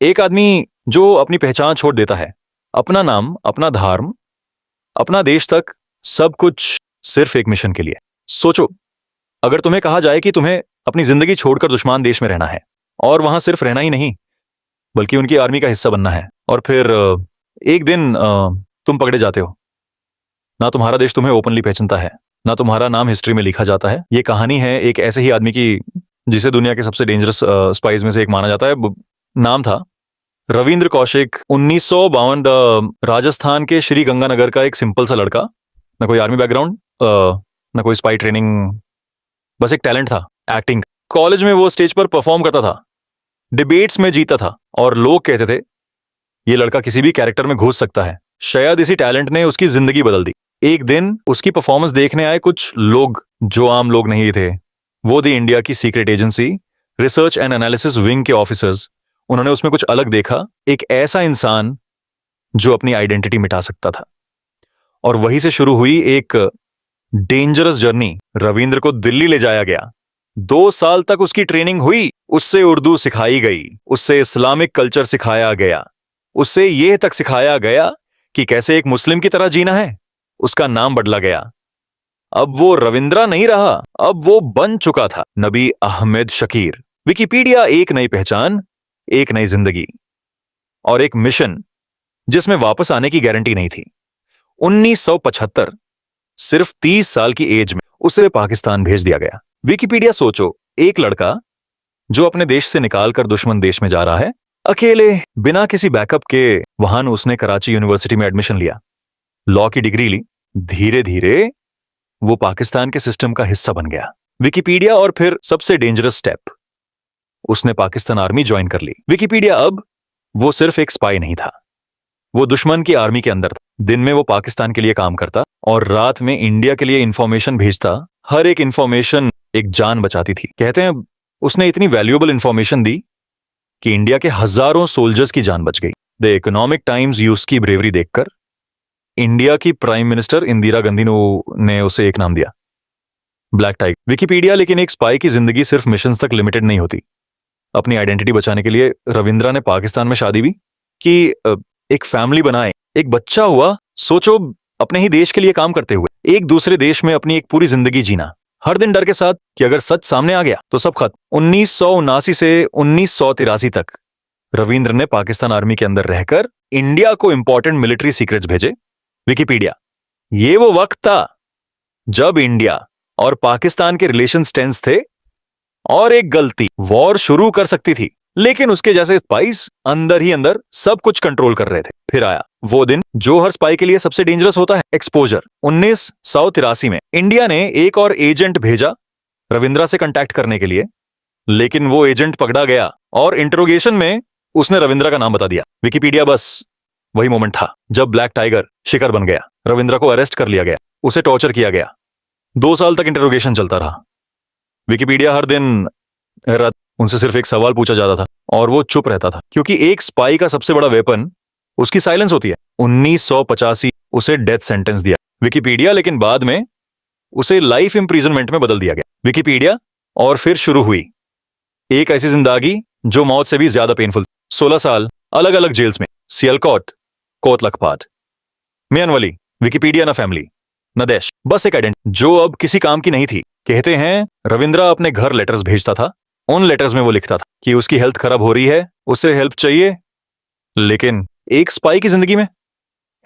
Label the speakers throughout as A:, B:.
A: एक आदमी जो अपनी पहचान छोड़ देता है, अपना नाम, अपना धर्म, अपना देश तक, सब कुछ सिर्फ एक मिशन के लिए। सोचो, अगर तुम्हें कहा जाए कि तुम्हें अपनी जिंदगी छोड़कर दुश्मन देश में रहना है और वहां सिर्फ रहना ही नहीं बल्कि उनकी आर्मी का हिस्सा बनना है, और फिर एक दिन तुम पकड़े जाते हो, ना तुम्हारा देश तुम्हें ओपनली पहचानता है, ना तुम्हारा नाम हिस्ट्री में लिखा जाता है। ये कहानी है एक ऐसे ही आदमी की जिसे दुनिया के सबसे डेंजरस स्पाइज में से एक माना जाता है। नाम था रविंद्र कौशिक। 1952, राजस्थान के श्री गंगानगर का एक सिंपल सा लड़का, ना कोई आर्मी बैकग्राउंड, ना कोई स्पाई ट्रेनिंग, बस एक टैलेंट था, एक्टिंग। कॉलेज में वो स्टेज पर परफॉर्म करता था, डिबेट्स में जीता था, और लोग कहते थे ये लड़का किसी भी कैरेक्टर में घुस सकता है। शायद इसी टैलेंट ने उसकी जिंदगी बदल दी। एक दिन उसकी परफॉर्मेंस देखने आए कुछ लोग जो आम लोग नहीं थे। वो दी इंडिया की secret agency research and analysis wing के ऑफिसर्स। उन्होंने उसमें कुछ अलग देखा, एक ऐसा इंसान जो अपनी आइडेंटिटी मिटा सकता था। और वहीं से शुरू हुई एक डेंजरस जर्नी। रविंद्र को दिल्ली ले जाया गया। 2 साल तक उसकी ट्रेनिंग हुई, उससे उर्दू सिखाई गई, उससे इस्लामिक कल्चर सिखाया गया, उससे यह तक सिखाया गया कि कैसे एक मुस्लिम की तरह जीना है। उसका नाम बदला गया। अब वो रविंद्रा नहीं रहा, अब वो बन चुका था नबी अहमद शकीर। विकिपीडिया एक नई पहचान, एक नई जिंदगी और एक मिशन जिसमें वापस आने की गारंटी नहीं थी। 1975, सिर्फ 30 साल की एज में उसे पाकिस्तान भेज दिया गया। विकिपीडिया सोचो, एक लड़का जो अपने देश से निकालकर दुश्मन देश में जा रहा है, अकेले, बिना किसी बैकअप के। वहां उसने कराची यूनिवर्सिटी में एडमिशन लिया, लॉ की डिग्री ली। धीरे धीरे वो पाकिस्तान के सिस्टम का हिस्सा बन गया। विकिपीडिया और फिर सबसे डेंजरस स्टेप, उसने पाकिस्तान आर्मी ज्वाइन कर ली। विकिपीडिया अब वो सिर्फ एक स्पाई नहीं था, वो दुश्मन की आर्मी के अंदर था। दिन में वो पाकिस्तान के लिए काम करता और रात में इंडिया के लिए इंफॉर्मेशन भेजता। हर एक इंफॉर्मेशन एक जान बचाती थी। कहते हैं उसने इतनी वैल्यूएबल इंफॉर्मेशन दी कि इंडिया के हजारों सोल्जर्स की जान बच गई। द इकोनॉमिक टाइम्स उसकी ब्रेवरी देखकर इंडिया की प्राइम मिनिस्टर इंदिरा गांधी ने उसे एक नाम दिया, ब्लैक टाइगर। विकिपीडिया लेकिन एक स्पाई की जिंदगी सिर्फ मिशंस तक लिमिटेड नहीं होती। अपनी आइडेंटिटी बचाने के लिए रविंद्रा ने पाकिस्तान में शादी भी की, एक फैमिली बनाए, एक बच्चा हुआ। सोचो, अपने ही देश के लिए काम करते हुए एक दूसरे देश में अपनी एक पूरी जिंदगी जीना, हर दिन डर के साथ कि अगर सच सामने आ गया तो सब खत्म। 1979 से 1983 तक रविंद्र ने पाकिस्तान आर्मी के अंदर रहकर इंडिया को इंपॉर्टेंट मिलिट्री सीक्रेट्स भेजे। विकिपीडिया, ये वो वक्त था जब इंडिया और पाकिस्तान के रिलेशंस टेंस थे और एक गलती वॉर शुरू कर सकती थी। लेकिन उसके जैसे स्पाइस अंदर ही अंदर सब कुछ कंट्रोल कर रहे थे। फिर आया वो दिन जो हर स्पाई के लिए सबसे डेंजरस होता है, एक्सपोजर। 1983 में इंडिया ने एक और एजेंट भेजा रविंद्रा से कांटेक्ट करने के लिए, लेकिन वो एजेंट पकड़ा गया और इंटरोगेशन में उसने रविंद्रा का नाम बता दिया। विकिपीडिया बस वही मोमेंट था जब ब्लैक टाइगर शिकार बन गया। रविंद्रा को अरेस्ट कर लिया गया, उसे टॉर्चर किया गया। 2 साल तक इंटरोगेशन चलता रहा। विकिपीडिया हर दिन उनसे सिर्फ एक सवाल पूछा जाता था और वो चुप रहता था, क्योंकि एक स्पाई का सबसे बड़ा वेपन उसकी साइलेंस होती है। 1985 उसे डेथ सेंटेंस दिया विकिपीडिया, लेकिन बाद में उसे लाइफ इंप्रिजनमेंट में बदल दिया गया। विकिपीडिया और फिर शुरू हुई एक ऐसी जिंदगी जो मौत से भी ज्यादा पेनफुल। 16 साल अलग अलग जेल्स में, सियालकोट, कोट लखपाट, मियानवली। विकिपीडिया ना फैमिली न देश, बस एक आइडेंटिटी जो अब किसी काम की नहीं थी। कहते हैं रविंद्रा अपने घर लेटर्स भेजता था। उन लेटर्स में वो लिखता था कि उसकी हेल्थ खराब हो रही है, उसे हेल्प चाहिए। लेकिन एक स्पाई की जिंदगी में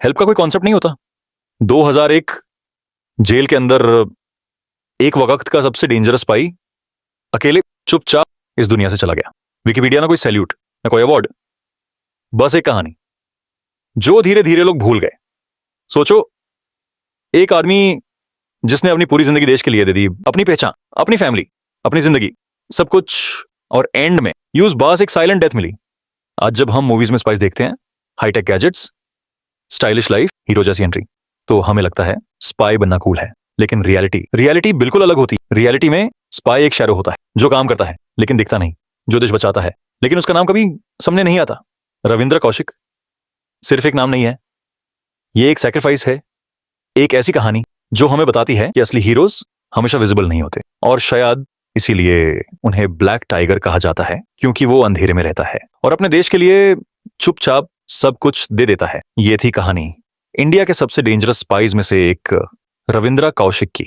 A: हेल्प का कोई कॉन्सेप्ट नहीं होता। 2001 जेल के अंदर एक वक्त का सबसे डेंजरस स्पाई अकेले चुपचाप इस दुनिया से चला गया। विकिपीडिया ना कोई सैल्यूट, ना कोई अवार्ड, बस एक कहानी जो धीरे धीरे लोग भूल गए। सोचो, एक आदमी जिसने अपनी पूरी जिंदगी देश के लिए दे दी, अपनी पहचान, अपनी फैमिली, अपनी जिंदगी, सब कुछ, और एंड में यूज बास एक साइलेंट डेथ मिली। आज जब हम मूवीज में स्पाइस देखते हैं, hi tech gadgets, stylish life, hero जैसी एंट्री, तो हमें लगता है स्पाई बनना कूल है। लेकिन रियलिटी बिल्कुल अलग होती है। रियलिटी में स्पाई एक शैडो होता है जो काम करता है लेकिन दिखता नहीं, जो देश बचाता है लेकिन उसका नाम कभी सामने नहीं आता। रविंद्र कौशिक सिर्फ एक नाम नहीं है, ये एक सैक्रिफाइस है, एक ऐसी कहानी जो हमें बताती है कि असली हीरोज हमेशा विजिबल नहीं होते और शायद इसीलिए उन्हें ब्लैक टाइगर कहा जाता है, क्योंकि वो अंधेरे में रहता है और अपने देश के लिए चुपचाप सब कुछ दे देता है। ये थी कहानी इंडिया के सबसे डेंजरस स्पाइज में से एक रविंद्रा कौशिक की।